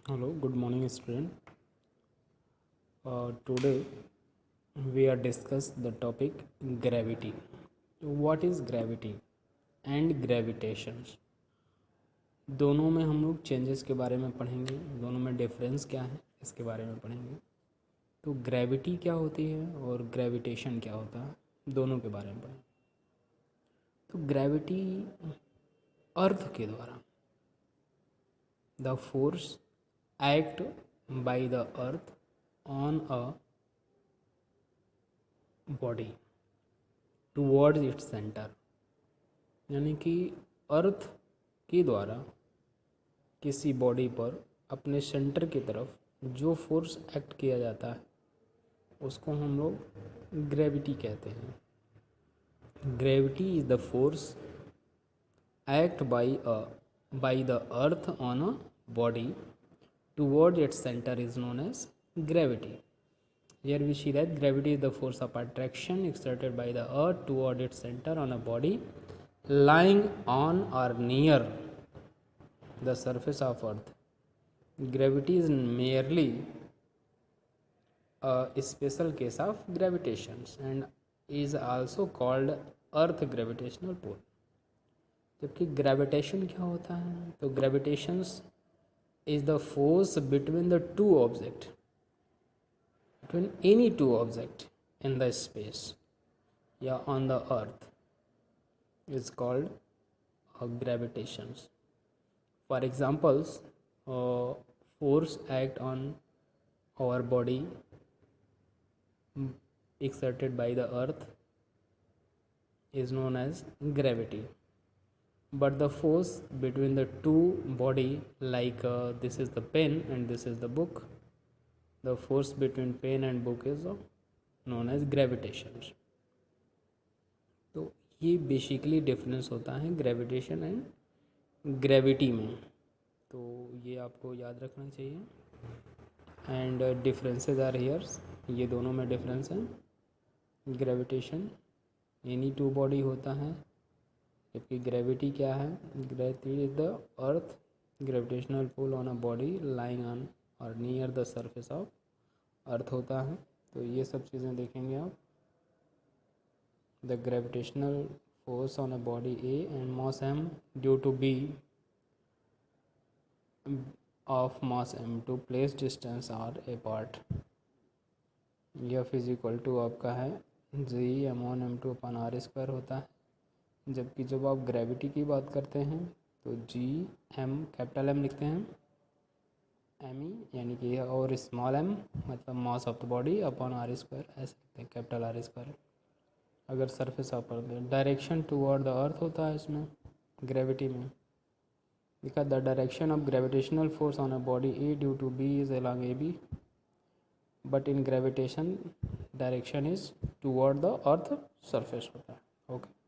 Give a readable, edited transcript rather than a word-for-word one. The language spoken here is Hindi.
Hello, good morning, student. Today we are discuss the topic gravity. What is gravity and gravitations? दोनों में हम लोग चेंजेस के बारे में पढ़ेंगे, दोनों में डिफरेंस क्या है इसके बारे में पढ़ेंगे। तो ग्रेविटी क्या होती है और ग्रेविटेशन क्या होता है, दोनों के बारे में पढ़ेंगे। तो ग्रेविटी अर्थ के द्वारा, the force act by the earth on a body towards its centre, यानी कि अर्थ के द्वारा किसी बॉडी पर अपने सेंटर की तरफ जो फोर्स एक्ट किया जाता है उसको हम लोग ग्रेविटी कहते हैं। Gravity is the force act by the earth on a body towards its centre is known as gravity. Here we see that gravity is the force of attraction exerted by the earth toward its center on a body lying on or near the surface of earth. Gravity is merely a special case of gravitation and is also called earth gravitational pull. जबकि ग्रेविटेशन क्या होता है, तो gravitations is the force between the two object, between any two object in the space on the earth is called gravitations. For examples, force act on our body exerted by the earth is known as gravity, but the force between the two body, like this is the pen and this is the book, the force between pen and book is known as gravitations. तो ये बेसिकली डिफरेंस होता है ग्रेविटेशन एंड ग्रेविटी में, तो ये आपको याद रखना चाहिए। एंड डिफरेंसेस आर हियर्स, ये दोनों में डिफरेंस है। ग्रेविटेशन एनी टू बॉडी होता है, जबकि ग्रेविटी क्या है, gravity is the earth gravitational pull on a body lying on और near the surface of earth होता है। तो ये सब चीज़ें देखेंगे आप। The gravitational force on a body A and mass M due to B of mass M two place distance R a part, यह फिजिकल टू आपका है G M one M two upon R square होता है। जबकि जब आप ग्रेविटी की बात करते हैं तो जी एम कैपिटल एम लिखते हैं, एम ई यानी कि, और स्मॉल एम मतलब mass of the body upon R square, ऐसे लिखते हैं कैपिटल आर स्क्वायर। अगर surface of earth, direction toward the earth होता है इसमें ग्रेविटी में, लिखा the direction of gravitational force on a body A due to B is along A B, but in gravitation direction is toward the earth surface होता है। ओके।